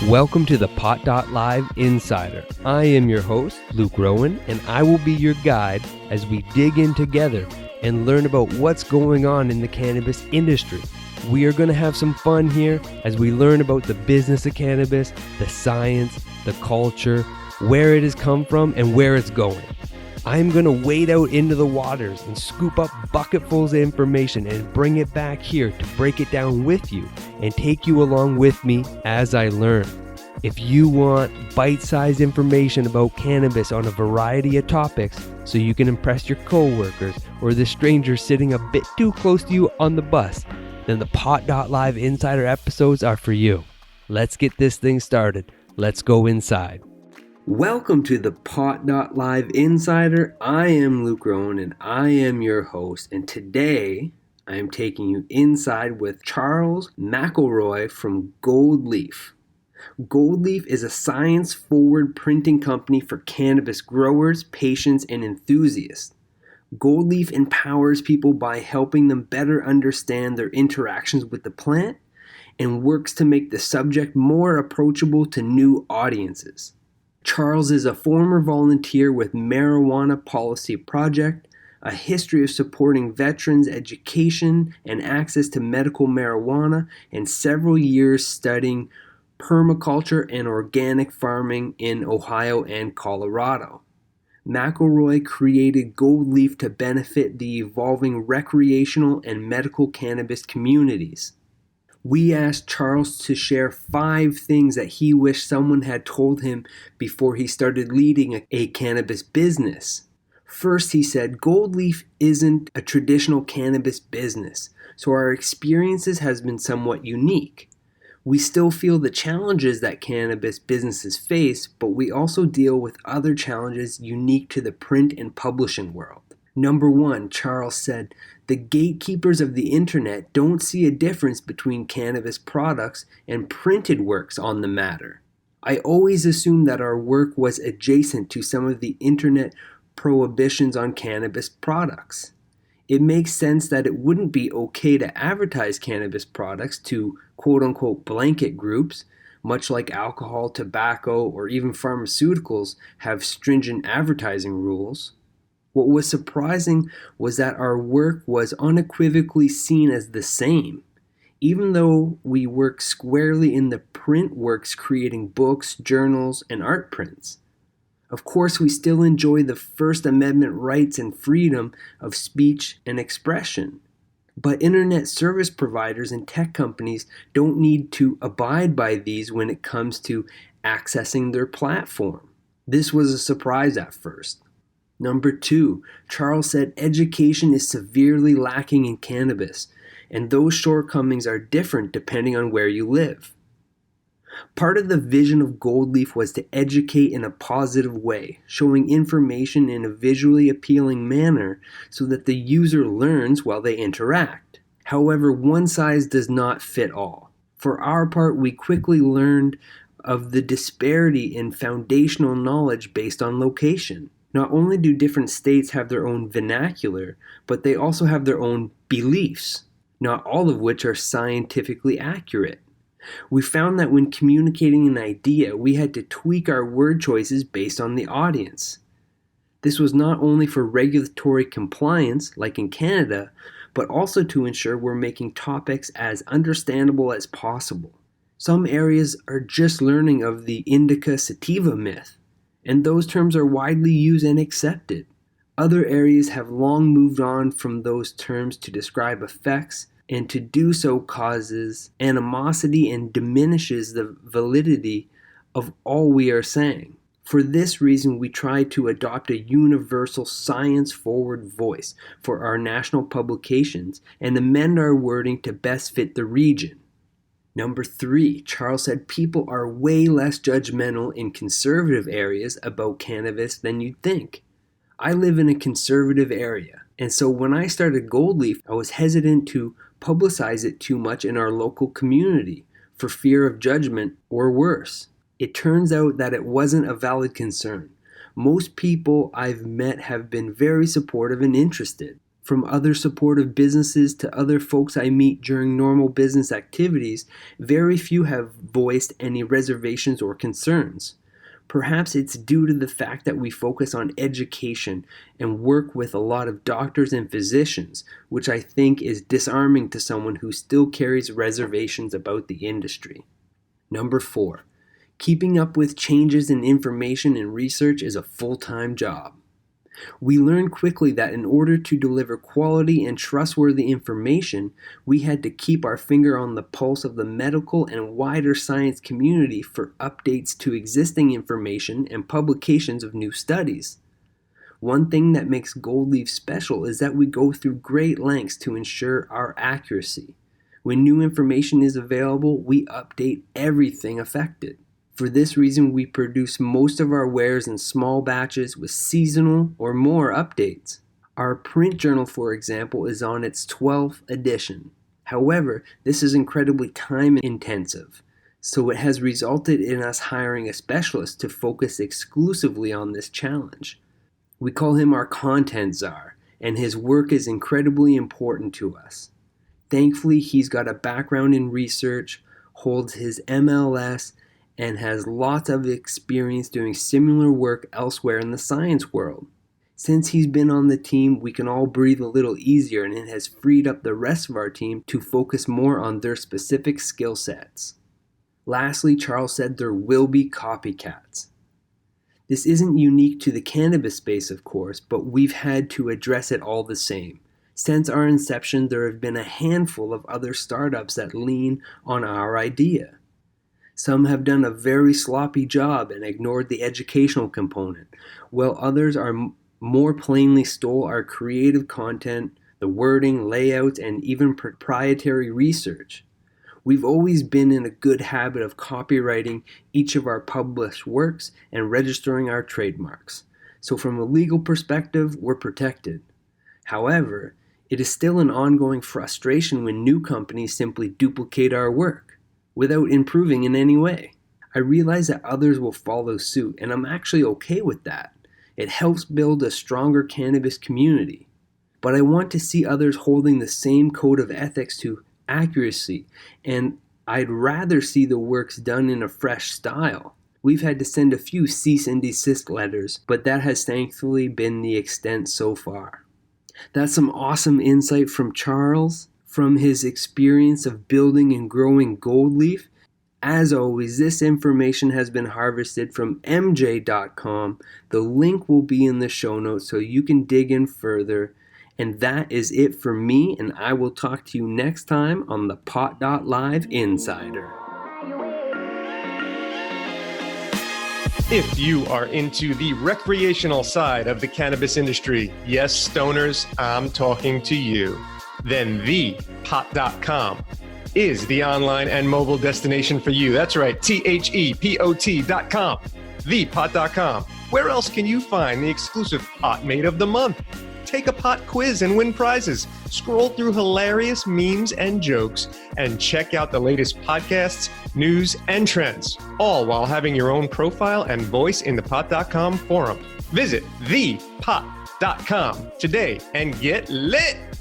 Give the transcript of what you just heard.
Welcome to the Pot.Live Insider. I am your host, Luke Rowan, and I will be your guide as we dig in together and learn about what's going on in the cannabis industry. We are going to have some fun here as we learn about the business of cannabis, the science, the culture, where it has come from, and where it's going. I'm going to wade out into the waters and scoop up bucketfuls of information and bring it back here to break it down with you and take you along with me as I learn. If you want bite-sized information about cannabis on a variety of topics so you can impress your coworkers or the stranger sitting a bit too close to you on the bus, then the Pot.Live Insider episodes are for you. Let's get this thing started. Let's go inside. Welcome to the Pot.Live Insider. I am Luke Rowan and I am your host. And today I am taking you inside with Charles McElroy from Goldleaf. Goldleaf is a science-forward printing company for cannabis growers, patients, and enthusiasts. Goldleaf empowers people by helping them better understand their interactions with the plant and works to make the subject more approachable to new audiences. Charles is a former volunteer with Marijuana Policy Project, a history of supporting veterans' education and access to medical marijuana, and several years studying permaculture and organic farming in Ohio and Colorado. McElroy created Goldleaf to benefit the evolving recreational and medical cannabis communities. We asked Charles to share 5 things that he wished someone had told him before he started leading a cannabis business. First, he said, Goldleaf isn't a traditional cannabis business, so our experiences has been somewhat unique. We still feel the challenges that cannabis businesses face, but we also deal with other challenges unique to the print and publishing world. Number 1, Charles said, the gatekeepers of the internet don't see a difference between cannabis products and printed works on the matter. I always assumed that our work was adjacent to some of the internet prohibitions on cannabis products. It makes sense that it wouldn't be okay to advertise cannabis products to quote-unquote blanket groups, much like alcohol, tobacco, or even pharmaceuticals have stringent advertising rules. What was surprising was that our work was unequivocally seen as the same, even though we work squarely in the print works creating books, journals, and art prints. Of course, we still enjoy the First Amendment rights and freedom of speech and expression. But internet service providers and tech companies don't need to abide by these when it comes to accessing their platform. This was a surprise at first. Number 2, Charles said education is severely lacking in cannabis, and those shortcomings are different depending on where you live. Part of the vision of Goldleaf was to educate in a positive way, showing information in a visually appealing manner so that the user learns while they interact. However, one size does not fit all. For our part, we quickly learned of the disparity in foundational knowledge based on location. Not only do different states have their own vernacular, but they also have their own beliefs, not all of which are scientifically accurate. We found that when communicating an idea, we had to tweak our word choices based on the audience. This was not only for regulatory compliance, like in Canada, but also to ensure we're making topics as understandable as possible. Some areas are just learning of the indica sativa myth, and those terms are widely used and accepted. Other areas have long moved on from those terms to describe effects, and to do so causes animosity and diminishes the validity of all we are saying. For this reason, we try to adopt a universal science-forward voice for our national publications and amend our wording to best fit the region. Number 3, Charles said people are way less judgmental in conservative areas about cannabis than you'd think. I live in a conservative area, and so when I started Goldleaf, I was hesitant to publicize it too much in our local community for fear of judgment or worse. It turns out that it wasn't a valid concern. Most people I've met have been very supportive and interested. From other supportive businesses to other folks I meet during normal business activities, very few have voiced any reservations or concerns. Perhaps it's due to the fact that we focus on education and work with a lot of doctors and physicians, which I think is disarming to someone who still carries reservations about the industry. Number 4, keeping up with changes in information and research is a full-time job. We learned quickly that in order to deliver quality and trustworthy information, we had to keep our finger on the pulse of the medical and wider science community for updates to existing information and publications of new studies. One thing that makes Goldleaf special is that we go through great lengths to ensure our accuracy. When new information is available, we update everything affected. For this reason, we produce most of our wares in small batches with seasonal or more updates. Our print journal, for example, is on its 12th edition. However, this is incredibly time intensive, so it has resulted in us hiring a specialist to focus exclusively on this challenge. We call him our content czar, and his work is incredibly important to us. Thankfully, he's got a background in research, holds his MLS, and has lots of experience doing similar work elsewhere in the science world. Since he's been on the team, we can all breathe a little easier, and it has freed up the rest of our team to focus more on their specific skill sets. Lastly, Charles said there will be copycats. This isn't unique to the cannabis space, of course, but we've had to address it all the same. Since our inception, there have been a handful of other startups that lean on our idea. Some have done a very sloppy job and ignored the educational component, while others are more plainly stole our creative content, the wording, layouts, and even proprietary research. We've always been in a good habit of copywriting each of our published works and registering our trademarks. So from a legal perspective, we're protected. However, it is still an ongoing frustration when new companies simply duplicate our work without improving in any way. I realize that others will follow suit, and I'm actually okay with that. It helps build a stronger cannabis community. But I want to see others holding the same code of ethics to accuracy, and I'd rather see the works done in a fresh style. We've had to send a few cease and desist letters, but that has thankfully been the extent so far. That's some awesome insight from Charles, from his experience of building and growing Goldleaf. As always, this information has been harvested from MJ.com. The link will be in the show notes so you can dig in further. And that is it for me, and I will talk to you next time on the Pot.Live Insider. If you are into the recreational side of the cannabis industry, yes, stoners, I'm talking to you, then the Pot.com is the online and mobile destination for you. That's right, THEPOT.com, thepot.com. Where else can you find the exclusive Pot Mate of the Month? Take a pot quiz and win prizes. Scroll through hilarious memes and jokes and check out the latest podcasts, news, and trends, all while having your own profile and voice in the Pot.com forum. Visit thepot.com today and get lit.